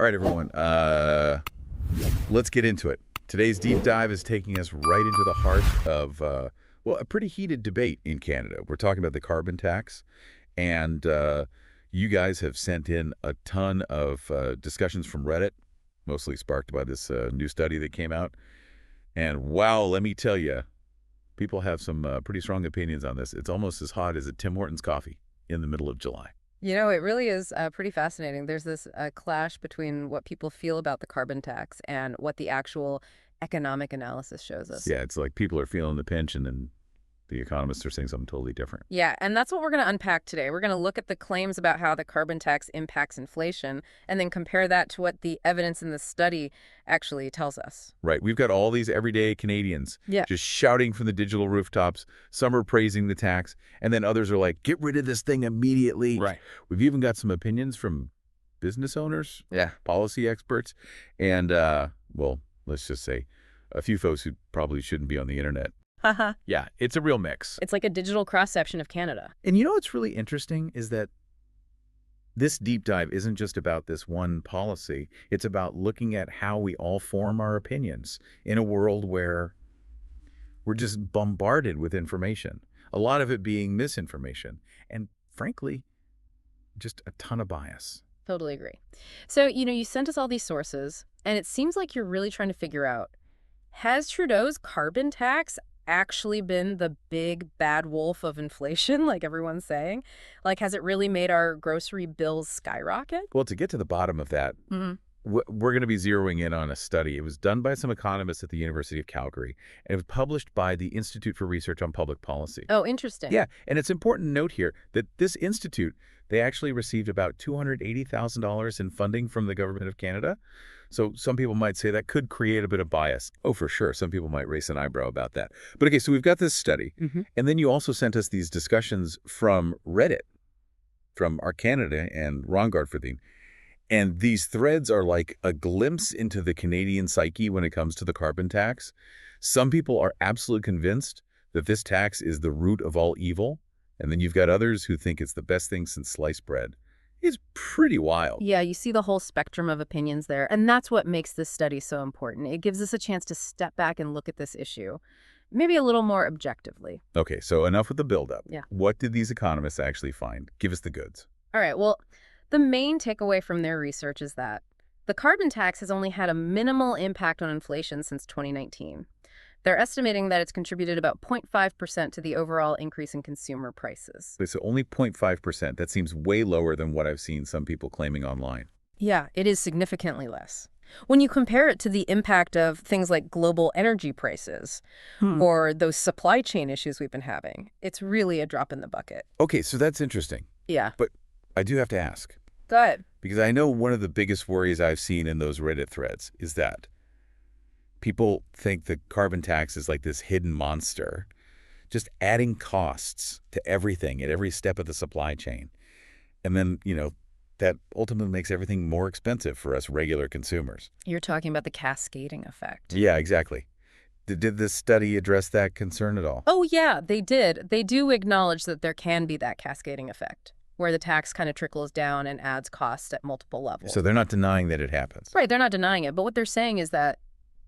All right, everyone. Let's get into it. Today's deep dive is taking us right into the heart of, well, a pretty heated debate in Canada. We're talking about the carbon tax, and you guys have sent in a ton of discussions from Reddit, mostly sparked by this new study that came out. And wow, let me tell you, people have some pretty strong opinions on this. It's almost as hot as a Tim Hortons coffee in the middle of July. You know, it really is pretty fascinating. There's this clash between what people feel about the carbon tax and what the actual economic analysis shows us. Yeah, it's like people are feeling the pinch, and then the economists are saying something totally different. Yeah, and that's what we're going to unpack today. We're going to look at the claims about how the carbon tax impacts inflation and then compare that to what the evidence in the study actually tells us. Right. We've got all these everyday Canadians just shouting from the digital rooftops. Some are praising the tax, and then others are like, get rid of this thing immediately. Right. We've even got some opinions from business owners, policy experts, and, well, let's just say a few folks who probably shouldn't be on the internet. Yeah, it's a real mix. It's like a digital cross-section of Canada. And you know what's really interesting is that this deep dive isn't just about this one policy. It's about looking at how we all form our opinions in a world where we're just bombarded with information, a lot of it being misinformation, and frankly, just a ton of bias. Totally agree. So, you sent us all these sources, and it seems like you're really trying to figure out, has Trudeau's carbon tax actually been the big bad wolf of inflation, like everyone's saying? Like, has it really made our grocery bills skyrocket? Well, to get to the bottom of that, we're going to be zeroing in on a study. It was done by some economists at the University of Calgary, and it was published by the Institute for Research on Public Policy. Oh, interesting. Yeah, and it's important to note here that this institute, they actually received about $280,000 in funding from the government of Canada. So some people might say that could create a bit of bias. Oh, for sure. Some people might raise an eyebrow about that. But okay, so we've got this study. And then you also sent us these discussions from Reddit, from our Canada and Ron Gartfordine. And these threads are like a glimpse into the Canadian psyche when it comes to the carbon tax. Some people are absolutely convinced that this tax is the root of all evil. And then you've got others who think it's the best thing since sliced bread. It's pretty wild. Yeah, you see the whole spectrum of opinions there. And that's what makes this study so important. It gives us a chance to step back and look at this issue, maybe a little more objectively. Okay, so enough with the buildup. Yeah. What did these economists actually find? Give us the goods. All right, well, the main takeaway from their research is that the carbon tax has only had a minimal impact on inflation since 2019. They're estimating that it's contributed about 0.5% to the overall increase in consumer prices. So only 0.5%. That seems way lower than what I've seen some people claiming online. Yeah, it is significantly less. When you compare it to the impact of things like global energy prices or those supply chain issues we've been having, it's really a drop in the bucket. Okay, so that's interesting. Yeah. But I do have to ask. Go ahead. Because I know one of the biggest worries I've seen in those Reddit threads is that people think the carbon tax is like this hidden monster, just adding costs to everything at every step of the supply chain. And then, that ultimately makes everything more expensive for us regular consumers. You're talking about the cascading effect. Yeah, exactly. Did this study address that concern at all? Oh, yeah, they did. They do acknowledge that there can be that cascading effect, where the tax kind of trickles down and adds costs at multiple levels. So they're not denying that it happens. Right, they're not denying it. But what they're saying is that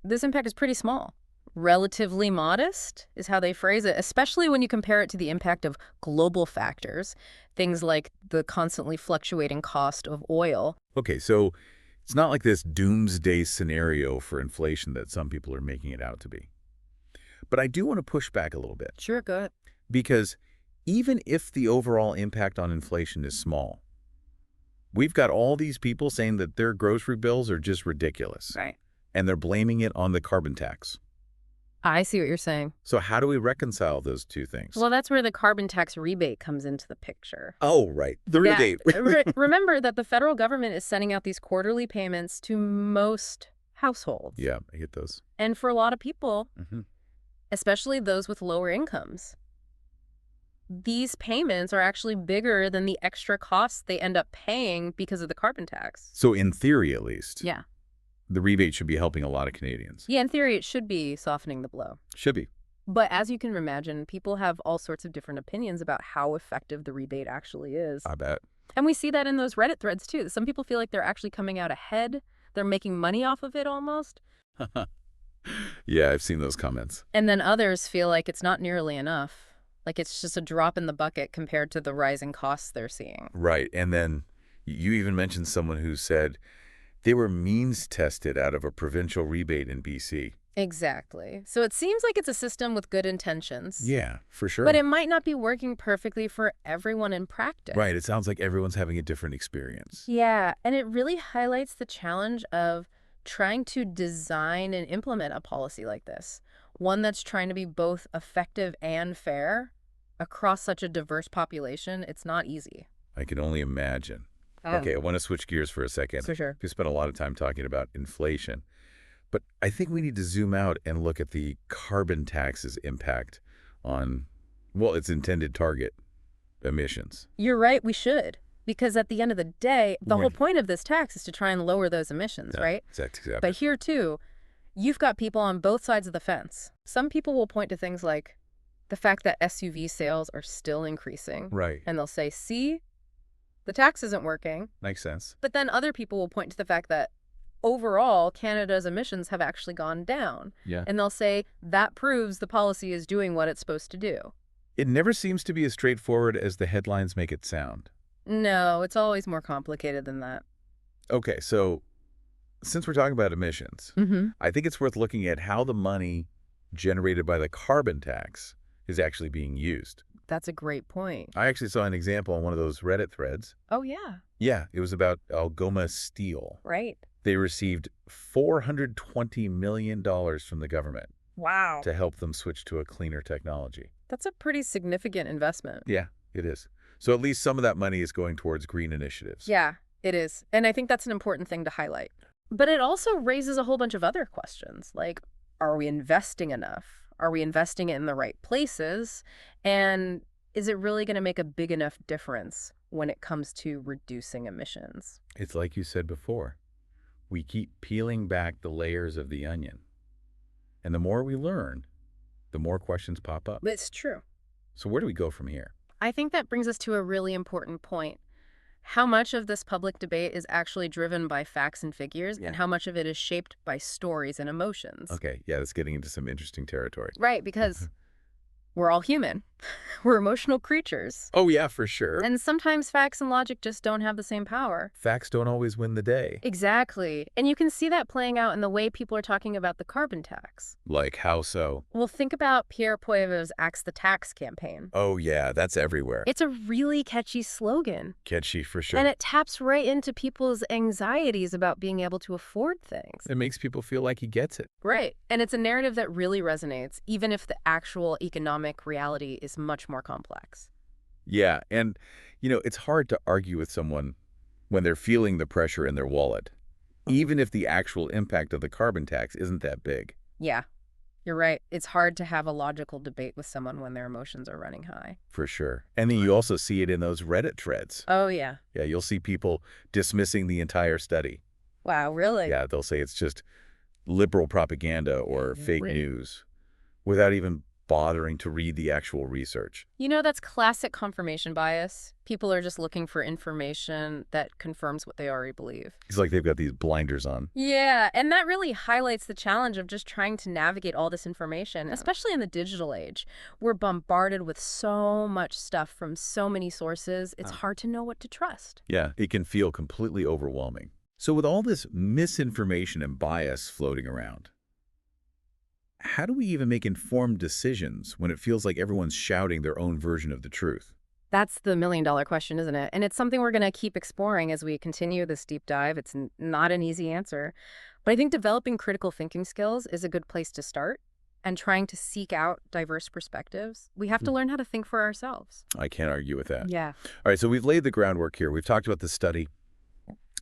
this impact is pretty small. Relatively modest is how they phrase it, especially when you compare it to the impact of global factors, things like the constantly fluctuating cost of oil. Okay, so it's not like this doomsday scenario for inflation that some people are making it out to be. But I do want to push back a little bit. Sure, go ahead. Because even if the overall impact on inflation is small, we've got all these people saying that their grocery bills are just ridiculous. Right. And they're blaming it on the carbon tax. I see what you're saying. So how do we reconcile those two things? Well, that's where the carbon tax rebate comes into the picture. Oh, right. The rebate. Remember that the federal government is sending out these quarterly payments to most households. Yeah, I get those. And for a lot of people, especially those with lower incomes, these payments are actually bigger than the extra costs they end up paying because of the carbon tax. So in theory, at least. Yeah. The rebate should be helping a lot of Canadians. Yeah, in theory, it should be softening the blow. Should be. But as you can imagine, people have all sorts of different opinions about how effective the rebate actually is. I bet. And we see that in those Reddit threads, too. Some people feel like they're actually coming out ahead. They're making money off of it almost. Yeah, I've seen those comments. And then others feel like it's not nearly enough. Like it's just a drop in the bucket compared to the rising costs they're seeing. Right. And then you even mentioned someone who said they were means tested out of a provincial rebate in BC. Exactly. So it seems like it's a system with good intentions. Yeah, for sure. But it might not be working perfectly for everyone in practice. Right. It sounds like everyone's having a different experience. Yeah, and it really highlights the challenge of trying to design and implement a policy like this, one that's trying to be both effective and fair across such a diverse population. It's not easy. I can only imagine. Okay, I want to switch gears for a second. For sure. We spent a lot of time talking about inflation, but I think we need to zoom out and look at the carbon tax's impact on, well, its intended target, emissions. You're right, we should. Because at the end of the day, the whole Right. point of this tax is to try and lower those emissions, right? Exactly. But here, too, you've got people on both sides of the fence. Some people will point to things like the fact that SUV sales are still increasing. Right. And they'll say, see, the tax isn't working. Makes sense. But then other people will point to the fact that overall, Canada's emissions have actually gone down. Yeah. And they'll say that proves the policy is doing what it's supposed to do. It never seems to be as straightforward as the headlines make it sound. No, it's always more complicated than that. Okay, so since we're talking about emissions, Mm-hmm. I think it's worth looking at how the money generated by the carbon tax is actually being used. That's a great point. I actually saw an example on one of those Reddit threads. Oh, yeah. Yeah, it was about Algoma Steel. Right. They received $420 million from the government Wow. to help them switch to a cleaner technology. That's a pretty significant investment. Yeah, it is. So at least some of that money is going towards green initiatives. Yeah, it is. And I think that's an important thing to highlight. But it also raises a whole bunch of other questions, like, are we investing enough? Are we investing it in the right places? And is it really going to make a big enough difference when it comes to reducing emissions? It's like you said before. We keep peeling back the layers of the onion. And the more we learn, the more questions pop up. It's true. So where do we go from here? I think that brings us to a really important point. How much of this public debate is actually driven by facts and figures, and how much of it is shaped by stories and emotions? Okay, yeah, that's getting into some interesting territory. Right, because we're all human. We're emotional creatures. Oh, yeah, for sure. And sometimes facts and logic just don't have the same power. Facts don't always win the day. Exactly. And you can see that playing out in the way people are talking about the carbon tax. Like how so? Well, think about Pierre Poilievre's Axe the Tax campaign. Oh, yeah, that's everywhere. It's a really catchy slogan. Catchy for sure. And it taps right into people's anxieties about being able to afford things. It makes people feel like he gets it. Right. And it's a narrative that really resonates, even if the actual economic reality is much more complex. Yeah, and, it's hard to argue with someone when they're feeling the pressure in their wallet, even if the actual impact of the carbon tax isn't that big. Yeah, you're right. It's hard to have a logical debate with someone when their emotions are running high. For sure. And then you also see it in those Reddit threads. Oh, yeah. Yeah, you'll see people dismissing the entire study. Wow, really? Yeah, they'll say it's just liberal propaganda or fake news without even bothering to read the actual research. That's classic confirmation bias. People are just looking for information that confirms what they already believe. It's like they've got these blinders on. Yeah, and that really highlights the challenge of just trying to navigate all this information, especially in the digital age. We're bombarded with so much stuff from so many sources, it's hard to know what to trust. Yeah, it can feel completely overwhelming. So with all this misinformation and bias floating around, how do we even make informed decisions when it feels like everyone's shouting their own version of the truth? That's the million-dollar question, isn't it? And it's something we're going to keep exploring as we continue this deep dive. It's not an easy answer. But I think developing critical thinking skills is a good place to start, and trying to seek out diverse perspectives. We have to learn how to think for ourselves. I can't argue with that. Yeah. All right, so we've laid the groundwork here. We've talked about the study,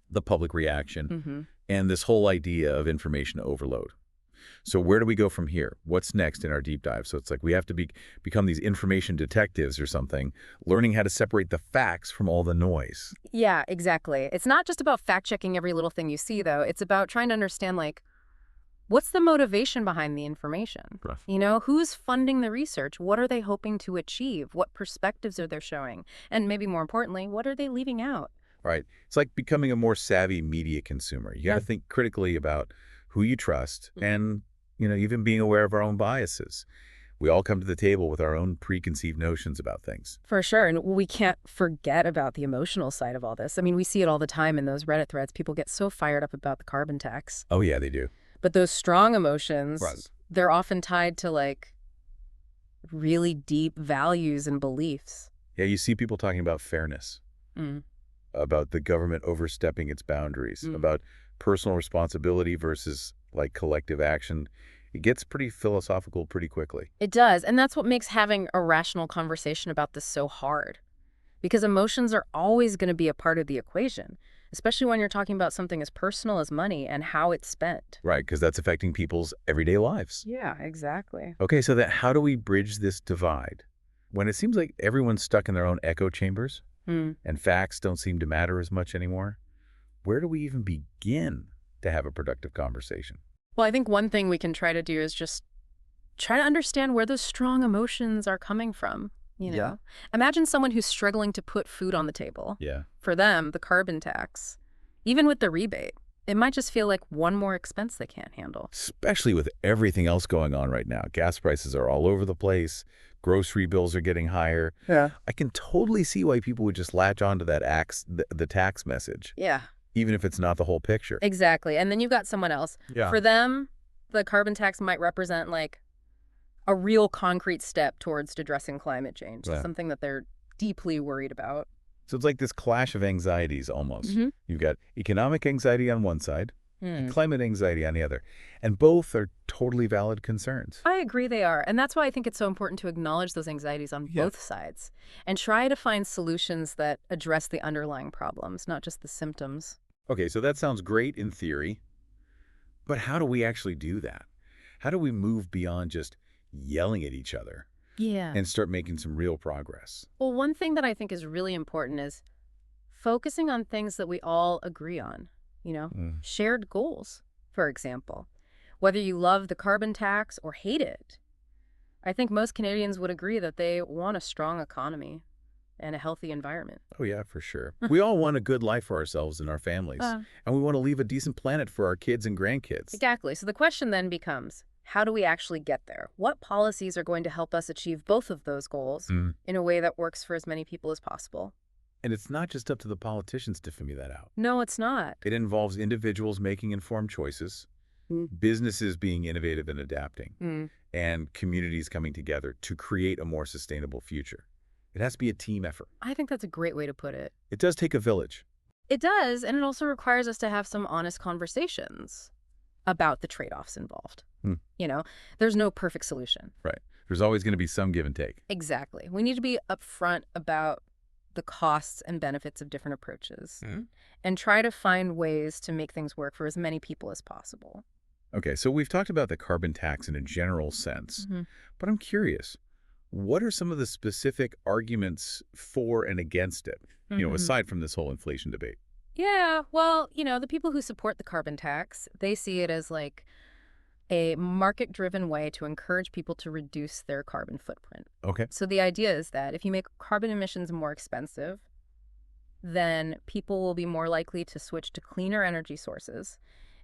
the public reaction, and this whole idea of information overload. So where do we go from here? What's next in our deep dive? So it's like we have to become these information detectives or something, learning how to separate the facts from all the noise. Yeah, exactly. It's not just about fact-checking every little thing you see, though. It's about trying to understand, What's the motivation behind the information? Right. You know, who's funding the research? What are they hoping to achieve? What perspectives are they showing? And maybe more importantly, what are they leaving out? Right. It's like becoming a more savvy media consumer. You got to think critically about who you trust and, even being aware of our own biases. We all come to the table with our own preconceived notions about things. For sure. And we can't forget about the emotional side of all this. I mean, we see it all the time in those Reddit threads. People get so fired up about the carbon tax. Oh, yeah, they do. But those strong emotions, Right. they're often tied to like really deep values and beliefs. Yeah, you see people talking about fairness, Mm. about the government overstepping its boundaries, about personal responsibility versus like collective action. It gets pretty philosophical pretty quickly. It does. And that's what makes having a rational conversation about this so hard. Because emotions are always going to be a part of the equation, especially when you're talking about something as personal as money and how it's spent. Right, because that's affecting people's everyday lives. Yeah, exactly. Okay, so how do we bridge this divide? When it seems like everyone's stuck in their own echo chambers and facts don't seem to matter as much anymore, where do we even begin to have a productive conversation? Well, I think one thing we can try to do is just try to understand where those strong emotions are coming from. Yeah. Imagine someone who's struggling to put food on the table. Yeah. For them, the carbon tax, even with the rebate, it might just feel like one more expense they can't handle. Especially with everything else going on right now. Gas prices are all over the place. Grocery bills are getting higher. Yeah. I can totally see why people would just latch onto that the tax message, Yeah, even if it's not the whole picture. exactly. And then you've got someone else. Yeah. For them, the carbon tax might represent like a real concrete step towards addressing climate change, Yeah. something that they're deeply worried about. So it's like this clash of anxieties almost. Mhm. You've got economic anxiety on one side, and climate anxiety on the other. And both are totally valid concerns. I agree they are. And that's why I think it's so important to acknowledge those anxieties on both sides and try to find solutions that address the underlying problems, not just the symptoms. Okay, so that sounds great in theory, but how do we actually do that? How do we move beyond just yelling at each other Yeah. and start making some real progress? Well, one thing that I think is really important is focusing on things that we all agree on, shared goals, for example. Whether you love the carbon tax or hate it, I think most Canadians would agree that they want a strong economy and a healthy environment. Oh, yeah, for sure. We all want a good life for ourselves and our families, and we want to leave a decent planet for our kids and grandkids. Exactly. So the question then becomes, how do we actually get there? What policies are going to help us achieve both of those goals in a way that works for as many people as possible? And it's not just up to the politicians to figure that out. No, it's not. It involves individuals making informed choices, businesses being innovative and adapting, and communities coming together to create a more sustainable future. It has to be a team effort. I think that's a great way to put it. It does take a village. It does, and it also requires us to have some honest conversations about the trade-offs involved. There's no perfect solution. Right. There's always going to be some give and take. Exactly. We need to be upfront about the costs and benefits of different approaches and try to find ways to make things work for as many people as possible. Okay, so we've talked about the carbon tax in a general sense, but I'm curious, what are some of the specific arguments for and against it, aside from this whole inflation debate? Yeah, well, the people who support the carbon tax, they see it as like a market-driven way to encourage people to reduce their carbon footprint. Okay. So the idea is that if you make carbon emissions more expensive, then people will be more likely to switch to cleaner energy sources,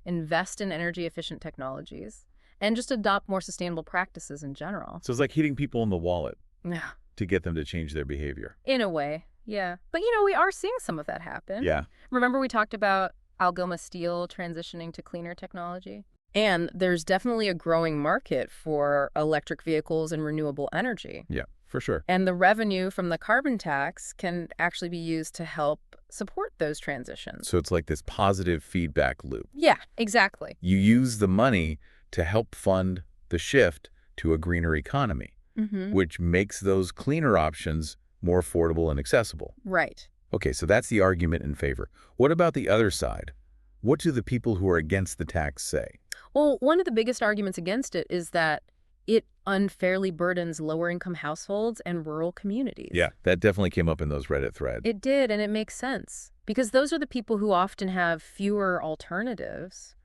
invest in energy-efficient technologies, and just adopt more sustainable practices in general. So it's like hitting people in the wallet Yeah. to get them to change their behavior. In a way, yeah. But, we are seeing some of that happen. Yeah. Remember we talked about Algoma Steel transitioning to cleaner technology? And there's definitely a growing market for electric vehicles and renewable energy. Yeah, for sure. And the revenue from the carbon tax can actually be used to help support those transitions. So it's like this positive feedback loop. Yeah, exactly. You use the money to help fund the shift to a greener economy, which makes those cleaner options more affordable and accessible. Right. Okay, so that's the argument in favor. What about the other side? What do the people who are against the tax say? Well, one of the biggest arguments against it is that it unfairly burdens lower-income households and rural communities. Yeah, that definitely came up in those Reddit threads. It did, and it makes sense. Because those are the people who often have fewer alternatives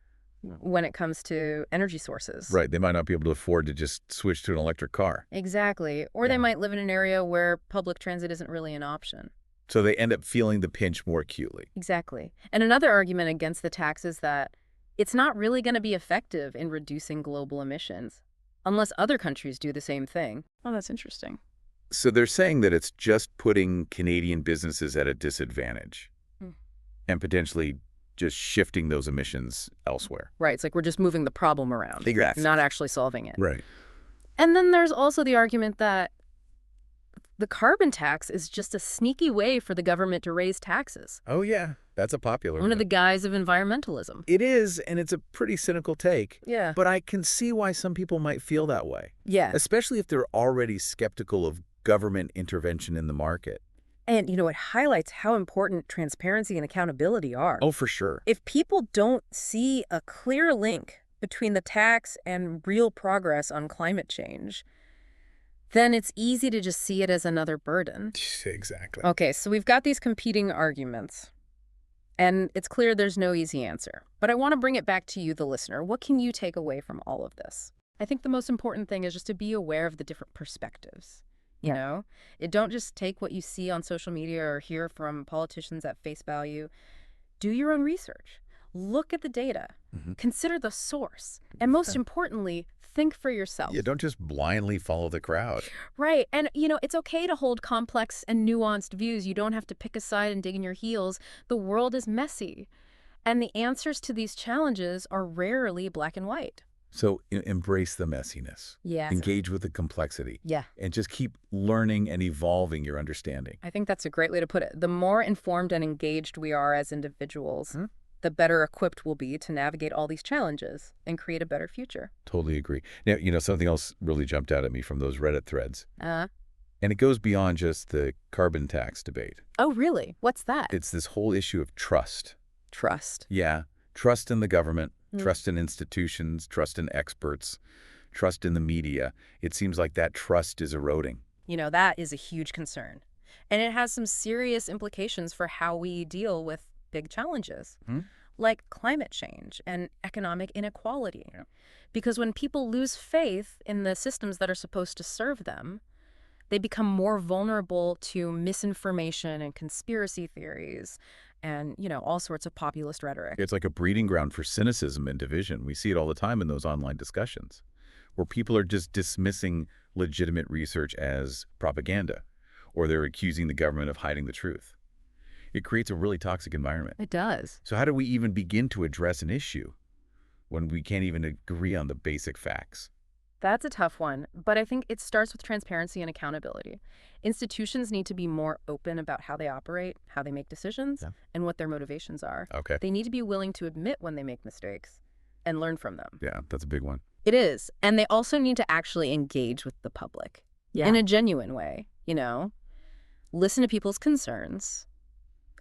when it comes to energy sources. Right. They might not be able to afford to just switch to an electric car. Exactly. Or they might live in an area where public transit isn't really an option. So they end up feeling the pinch more acutely. Exactly. And another argument against the tax is that it's not really going to be effective in reducing global emissions unless other countries do the same thing. Oh, that's interesting. So they're saying that it's just putting Canadian businesses at a disadvantage and potentially just shifting those emissions elsewhere. Right. It's like we're just moving the problem around, Exactly. not actually solving it. Right. And then there's also the argument that the carbon tax is just a sneaky way for the government to raise taxes. Oh, yeah. That's a popular one. Under the guise of environmentalism. It is, and it's a pretty cynical take. Yeah. But I can see why some people might feel that way, Yeah. especially if they're already skeptical of government intervention in the market. And, it highlights how important transparency and accountability are. Oh, for sure. If people don't see a clear link between the tax and real progress on climate change, then it's easy to just see it as another burden. Exactly. Okay, so we've got these competing arguments, and it's clear there's no easy answer. But I want to bring it back to you, the listener. What can you take away from all of this? I think the most important thing is just to be aware of the different perspectives. You know, don't just take what you see on social media or hear from politicians at face value. Do your own research. Look at the data. Consider the source. And most importantly, think for yourself. Yeah, don't just blindly follow the crowd. Right. And, it's okay to hold complex and nuanced views. You don't have to pick a side and dig in your heels. The world is messy. And the answers to these challenges are rarely black and white. So embrace the messiness. Yeah. Engage with the complexity. Yeah. And just keep learning and evolving your understanding. I think that's a great way to put it. The more informed and engaged we are as individuals, the better equipped we'll be to navigate all these challenges and create a better future. Totally agree. Now, something else really jumped out at me from those Reddit threads. And it goes beyond just the carbon tax debate. Oh, really? What's that? It's this whole issue of trust. Trust. Yeah. Trust in the government, trust in institutions, trust in experts, trust in the media. It seems like that trust is eroding. That is a huge concern. And it has some serious implications for how we deal with big challenges, like climate change and economic inequality. Yeah. Because when people lose faith in the systems that are supposed to serve them, they become more vulnerable to misinformation and conspiracy theories and, all sorts of populist rhetoric. It's like a breeding ground for cynicism and division. We see it all the time in those online discussions where people are just dismissing legitimate research as propaganda, or they're accusing the government of hiding the truth. It creates a really toxic environment. It does. So how do we even begin to address an issue when we can't even agree on the basic facts? That's a tough one, but I think it starts with transparency and accountability. Institutions need to be more open about how they operate, how they make decisions, and what their motivations are. Okay. They need to be willing to admit when they make mistakes and learn from them. Yeah, that's a big one. It is. And they also need to actually engage with the public in a genuine way, listen to people's concerns,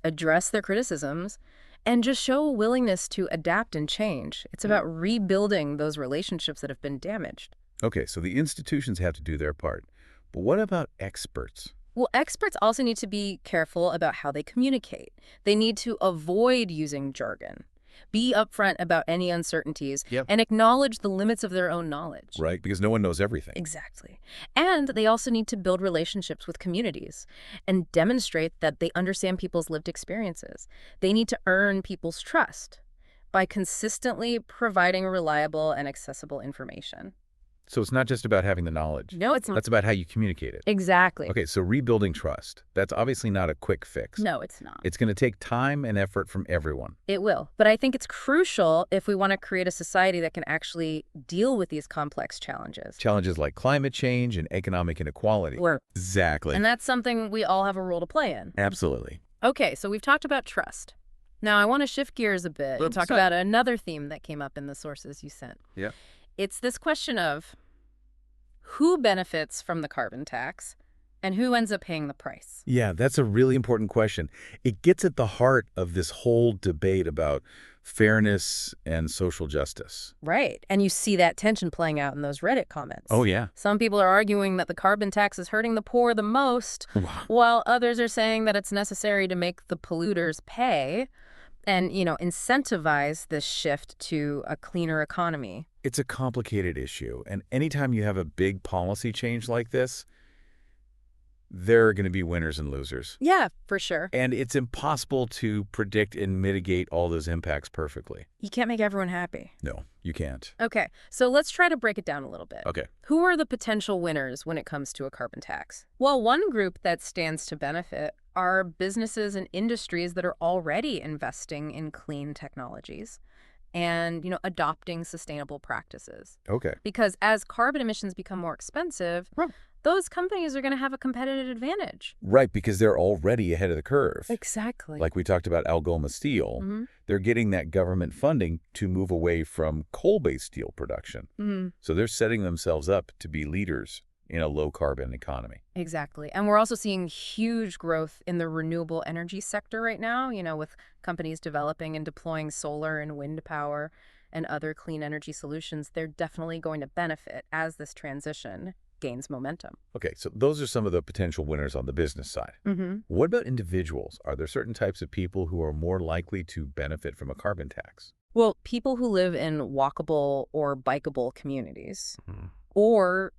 address their criticisms, and just show a willingness to adapt and change. It's about rebuilding those relationships that have been damaged. Okay, so the institutions have to do their part. But what about experts? Well, experts also need to be careful about how they communicate. They need to avoid using jargon, be upfront about any uncertainties, and acknowledge the limits of their own knowledge. Right, because no one knows everything. Exactly. And they also need to build relationships with communities and demonstrate that they understand people's lived experiences. They need to earn people's trust by consistently providing reliable and accessible information. So it's not just about having the knowledge. No, it's not. That's about how you communicate it. Exactly. Okay, so rebuilding trust. That's obviously not a quick fix. No, it's not. It's going to take time and effort from everyone. It will. But I think it's crucial if we want to create a society that can actually deal with these complex challenges. Challenges like climate change and economic inequality. Exactly. And that's something we all have a role to play in. Absolutely. Okay, so we've talked about trust. Now I want to shift gears a bit and talk about another theme that came up in the sources you sent. Yeah. It's this question of who benefits from the carbon tax and who ends up paying the price. Yeah, that's a really important question. It gets at the heart of this whole debate about fairness and social justice. Right. And you see that tension playing out in those Reddit comments. Oh, yeah. Some people are arguing that the carbon tax is hurting the poor the most, while others are saying that it's necessary to make the polluters pay. and, incentivize this shift to a cleaner economy. It's a complicated issue, and anytime you have a big policy change like this, there are going to be winners and losers. Yeah, for sure. And it's impossible to predict and mitigate all those impacts perfectly. You can't make everyone happy. No, you can't. Okay, so let's try to break it down a little bit. Okay. Who are the potential winners when it comes to a carbon tax? Well, one group that stands to benefit are businesses and industries that are already investing in clean technologies and, adopting sustainable practices. Okay. Because as carbon emissions become more expensive, those companies are going to have a competitive advantage. Right, because they're already ahead of the curve. Exactly. Like we talked about Algoma Steel, they're getting that government funding to move away from coal-based steel production. So they're setting themselves up to be leaders in a low-carbon economy. Exactly. And we're also seeing huge growth in the renewable energy sector right now, with companies developing and deploying solar and wind power and other clean energy solutions. They're definitely going to benefit as this transition gains momentum. Okay, so those are some of the potential winners on the business side. What about individuals? Are there certain types of people who are more likely to benefit from a carbon tax? Well, people who live in walkable or bikeable communities or,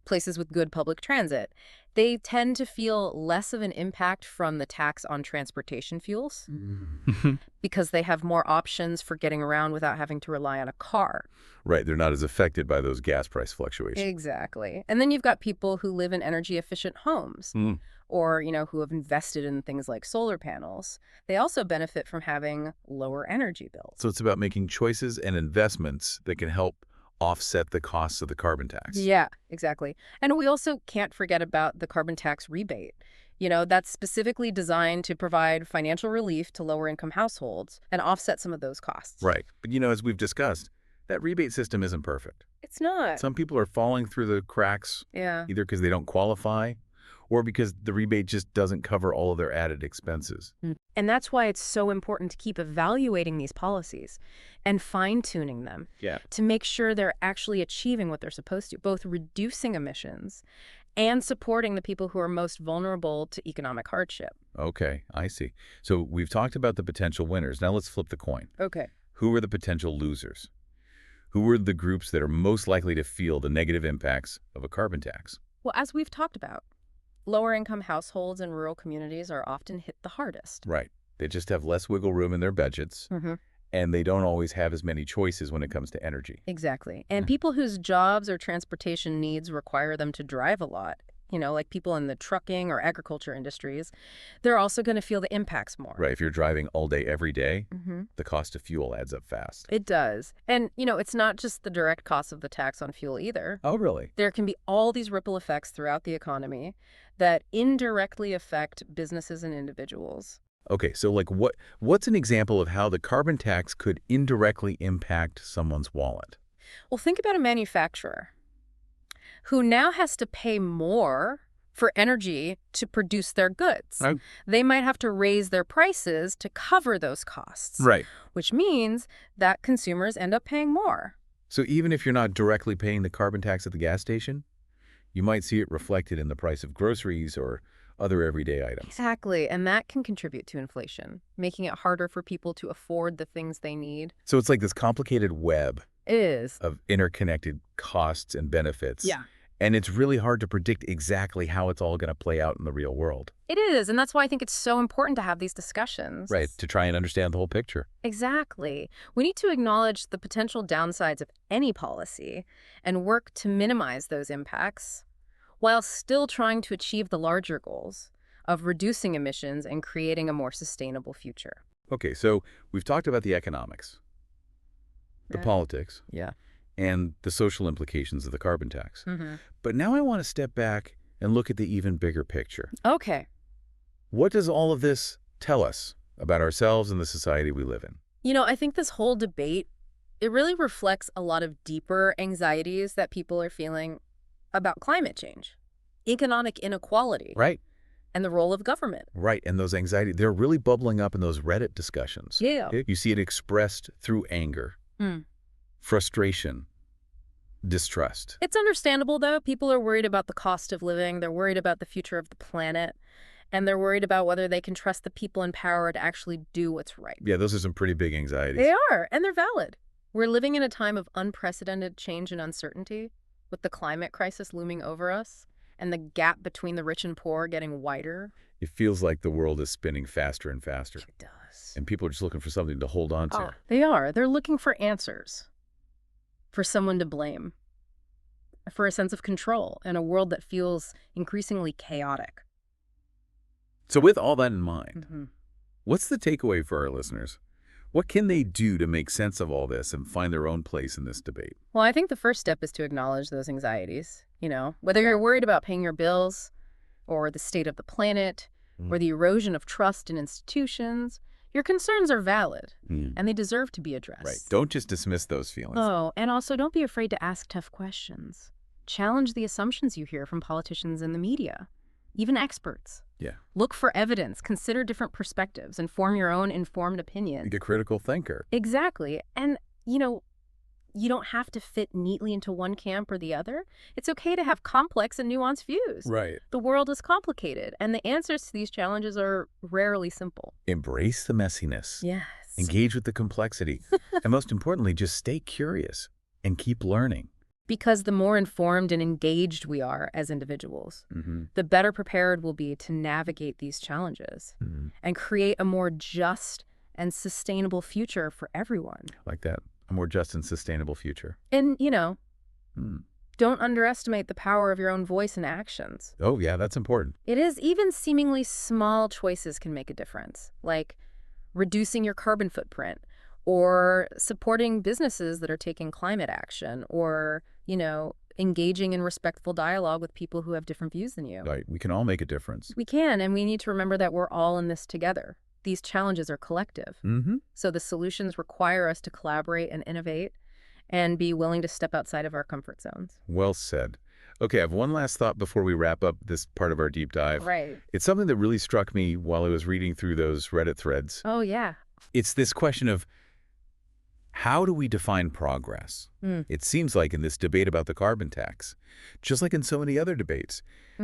places with good public transit, they tend to feel less of an impact from the tax on transportation fuels because they have more options for getting around without having to rely on a car. Right, they're not as affected by those gas price fluctuations. Exactly. And then you've got people who live in energy-efficient homes or, who have invested in things like solar panels. They also benefit from having lower energy bills. So it's about making choices and investments that can help offset the costs of the carbon tax. Yeah, exactly. And we also can't forget about the carbon tax rebate. That's specifically designed to provide financial relief to lower-income households and offset some of those costs. Right. But, as we've discussed, that rebate system isn't perfect. It's not. Some people are falling through the cracks, Yeah. either because they don't qualify or because the rebate just doesn't cover all of their added expenses. And that's why it's so important to keep evaluating these policies and fine-tuning them to make sure they're actually achieving what they're supposed to, both reducing emissions and supporting the people who are most vulnerable to economic hardship. Okay, I see. So we've talked about the potential winners. Now let's flip the coin. Okay. Who are the potential losers? Who are the groups that are most likely to feel the negative impacts of a carbon tax? Well, as we've talked about, lower-income households in rural communities are often hit the hardest. Right. They just have less wiggle room in their budgets, and they don't always have as many choices when it comes to energy. Exactly. And people whose jobs or transportation needs require them to drive a lot, like people in the trucking or agriculture industries, they're also going to feel the impacts more. Right. If you're driving all day, every day, the cost of fuel adds up fast. It does. And, it's not just the direct cost of the tax on fuel either. Oh, really? There can be all these ripple effects throughout the economy that indirectly affect businesses and individuals. Okay, so what's an example of how the carbon tax could indirectly impact someone's wallet? Well, think about a manufacturer who now has to pay more for energy to produce their goods. Oh. They might have to raise their prices to cover those costs. Right. Which means that consumers end up paying more. So even if you're not directly paying the carbon tax at the gas station, you might see it reflected in the price of groceries or other everyday items. Exactly, and that can contribute to inflation, making it harder for people to afford the things they need. So it's like this complicated web It is. of interconnected costs and benefits. Yeah. And it's really hard to predict exactly how it's all going to play out in the real world. It is, and that's why I think it's so important to have these discussions. Right, to try and understand the whole picture. Exactly. We need to acknowledge the potential downsides of any policy and work to minimize those impacts while still trying to achieve the larger goals of reducing emissions and creating a more sustainable future. Okay, so we've talked about the economics, the politics, and the social implications of the carbon tax. But now I want to step back and look at the even bigger picture. Okay. What does all of this tell us about ourselves and the society we live in? I think this whole debate, it really reflects a lot of deeper anxieties that people are feeling about climate change, economic inequality, Right. and the role of government. Right, and those anxieties, they're really bubbling up in those Reddit discussions. Yeah. You see it expressed through anger, frustration, distrust. It's understandable, though. People are worried about the cost of living. They're worried about the future of the planet. And they're worried about whether they can trust the people in power to actually do what's right. Yeah, those are some pretty big anxieties. They are, and they're valid. We're living in a time of unprecedented change and uncertainty, with the climate crisis looming over us, and the gap between the rich and poor getting wider. It feels like the world is spinning faster and faster. It does. And people are just looking for something to hold on to. They are. They're looking for answers, for someone to blame, for a sense of control in a world that feels increasingly chaotic. So with all that in mind, what's the takeaway for our listeners? What can they do to make sense of all this and find their own place in this debate? Well, I think the first step is to acknowledge those anxieties. Whether you're worried about paying your bills, or the state of the planet, or the erosion of trust in institutions, your concerns are valid, and they deserve to be addressed. Right. Don't just dismiss those feelings. Oh, and also don't be afraid to ask tough questions. Challenge the assumptions you hear from politicians and the media, even experts. Yeah. Look for evidence, consider different perspectives, and form your own informed opinion. Be a critical thinker. Exactly. And, you don't have to fit neatly into one camp or the other. It's okay to have complex and nuanced views. Right. The world is complicated, and the answers to these challenges are rarely simple. Embrace the messiness. Yes. Engage with the complexity. And most importantly, just stay curious and keep learning. Because the more informed and engaged we are as individuals, the better prepared we'll be to navigate these challenges and create a more just and sustainable future for everyone. Like that. A more just and sustainable future. And, don't underestimate the power of your own voice and actions. Oh, yeah, that's important. It is. Even seemingly small choices can make a difference, like reducing your carbon footprint, or supporting businesses that are taking climate action, or, engaging in respectful dialogue with people who have different views than you. Right. We can all make a difference. We can, and we need to remember that we're all in this together. These challenges are collective. So the solutions require us to collaborate and innovate and be willing to step outside of our comfort zones. Well said. Okay, I have one last thought before we wrap up this part of our deep dive. Right. It's something that really struck me while I was reading through those Reddit threads. Oh, yeah. It's this question of, how do we define progress? It seems like in this debate about the carbon tax, just like in so many other debates,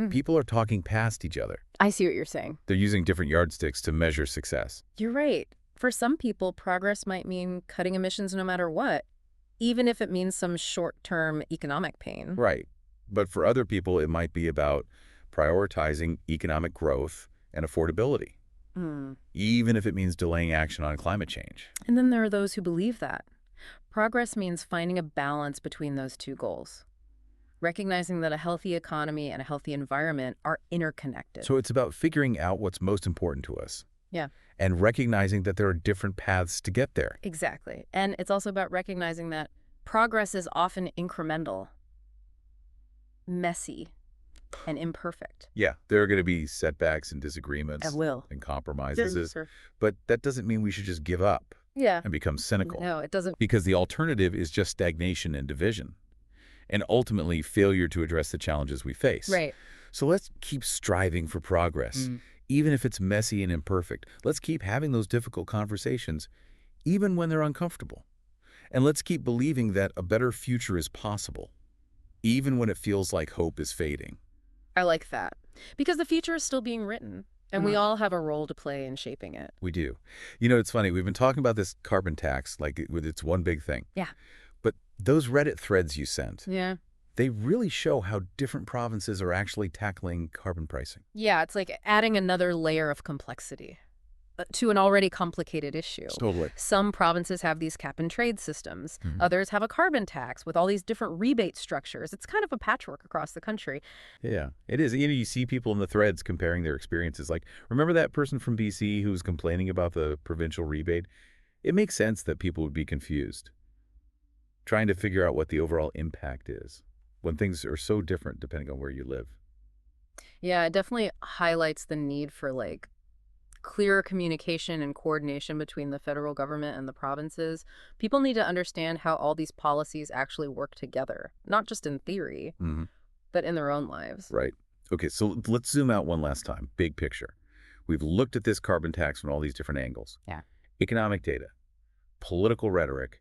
people are talking past each other. I see what you're saying. They're using different yardsticks to measure success. You're right. For some people, progress might mean cutting emissions no matter what, even if it means some short-term economic pain. Right. But for other people, it might be about prioritizing economic growth and affordability, even if it means delaying action on climate change. And then there are those who believe that. Progress means finding a balance between those two goals, recognizing that a healthy economy and a healthy environment are interconnected. So it's about figuring out what's most important to us. Yeah. And recognizing that there are different paths to get there. Exactly. And it's also about recognizing that progress is often incremental, messy, and imperfect. Yeah, there are going to be setbacks and disagreements and compromises. Sure. But that doesn't mean we should just give up and become cynical. No, it doesn't. Because the alternative is just stagnation and division, and ultimately failure to address the challenges we face. Right. So let's keep striving for progress, even if it's messy and imperfect. Let's keep having those difficult conversations, even when they're uncomfortable. And let's keep believing that a better future is possible, even when it feels like hope is fading. I like that. Because the future is still being written, and we all have a role to play in shaping it. We do. It's funny. We've been talking about this carbon tax like it's one big thing. Yeah. But those Reddit threads you sent, they really show how different provinces are actually tackling carbon pricing. Yeah, it's like adding another layer of complexity to an already complicated issue. Totally. Some provinces have these cap-and-trade systems. Others have a carbon tax with all these different rebate structures. It's kind of a patchwork across the country. Yeah, it is. You see people in the threads comparing their experiences. Like, remember that person from BC who was complaining about the provincial rebate? It makes sense that people would be confused, trying to figure out what the overall impact is when things are so different depending on where you live. Yeah, it definitely highlights the need for, clearer communication and coordination between the federal government and the provinces. People need to understand how all these policies actually work together, not just in theory, but in their own lives. Right. Okay, so let's zoom out one last time. Big picture. We've looked at this carbon tax from all these different angles. Yeah. Economic data, political rhetoric,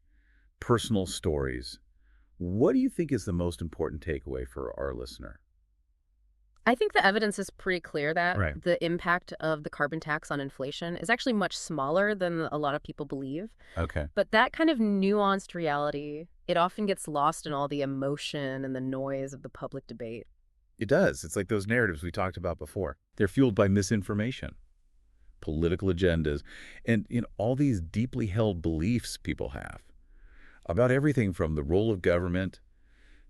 personal stories. What do you think is the most important takeaway for our listener? I think the evidence is pretty clear that Right. the impact of the carbon tax on inflation is actually much smaller than a lot of people believe. Okay. But that kind of nuanced reality, it often gets lost in all the emotion and the noise of the public debate. It does. It's like those narratives we talked about before. They're fueled by misinformation, political agendas, and all these deeply held beliefs people have about everything from the role of government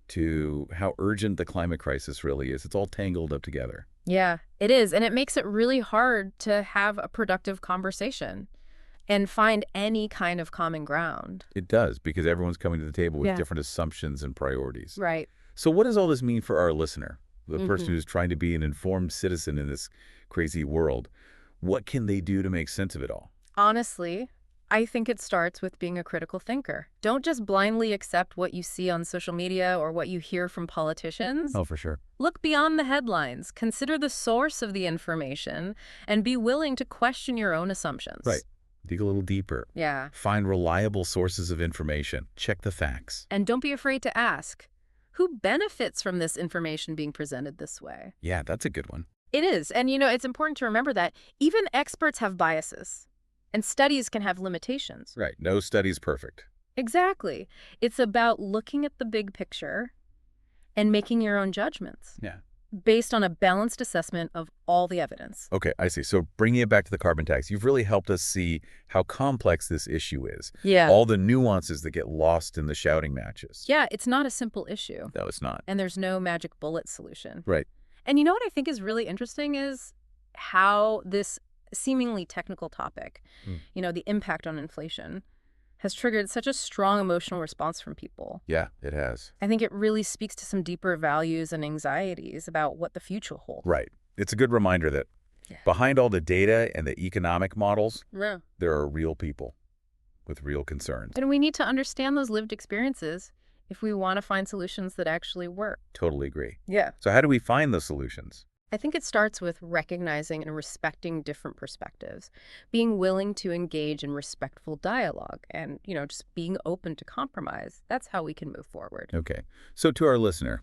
to how urgent the climate crisis really is. It's all tangled up together. Yeah, it is. And it makes it really hard to have a productive conversation and find any kind of common ground. It does, because everyone's coming to the table with Yeah. different assumptions and priorities. Right. So what does all this mean for our listener, the person Mhm. who's trying to be an informed citizen in this crazy world? What can they do to make sense of it all? Honestly, I think it starts with being a critical thinker. Don't just blindly accept what you see on social media or what you hear from politicians. Oh, for sure. Look beyond the headlines, consider the source of the information, and be willing to question your own assumptions. Right. Dig a little deeper. Yeah. Find reliable sources of information. Check the facts. And don't be afraid to ask, who benefits from this information being presented this way? Yeah, that's a good one. It is. And, it's important to remember that even experts have biases, and studies can have limitations. Right. No study's perfect. Exactly. It's about looking at the big picture and making your own judgments Yeah. based on a balanced assessment of all the evidence. Okay, I see. So bringing it back to the carbon tax, you've really helped us see how complex this issue is. Yeah. All the nuances that get lost in the shouting matches. Yeah, it's not a simple issue, No, it's not. and there's no magic bullet solution. Right. And what I think is really interesting is how this seemingly technical topic, the impact on inflation, has triggered such a strong emotional response from people. Yeah, it has. I think it really speaks to some deeper values and anxieties about what the future holds. Right. It's a good reminder that behind all the data and the economic models, Yeah. there are real people with real concerns. And we need to understand those lived experiences if we want to find solutions that actually work. Totally agree. Yeah. So how do we find those solutions? I think it starts with recognizing and respecting different perspectives, being willing to engage in respectful dialogue, and, just being open to compromise. That's how we can move forward. Okay. So to our listener,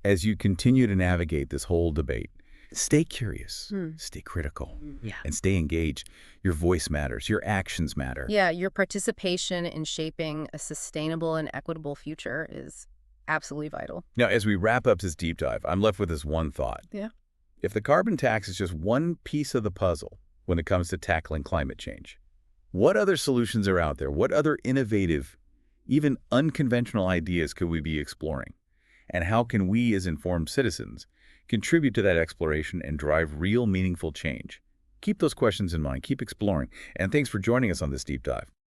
as you continue to navigate this whole debate, stay curious, stay critical, Yeah. and stay engaged. Your voice matters. Your actions matter. Yeah, your participation in shaping a sustainable and equitable future is absolutely vital. Now, as we wrap up this deep dive, I'm left with this one thought. Yeah. If the carbon tax is just one piece of the puzzle when it comes to tackling climate change, what other solutions are out there? What other innovative, even unconventional ideas could we be exploring? And how can we, as informed citizens, contribute to that exploration and drive real, meaningful change? Keep those questions in mind. Keep exploring. And thanks for joining us on this deep dive.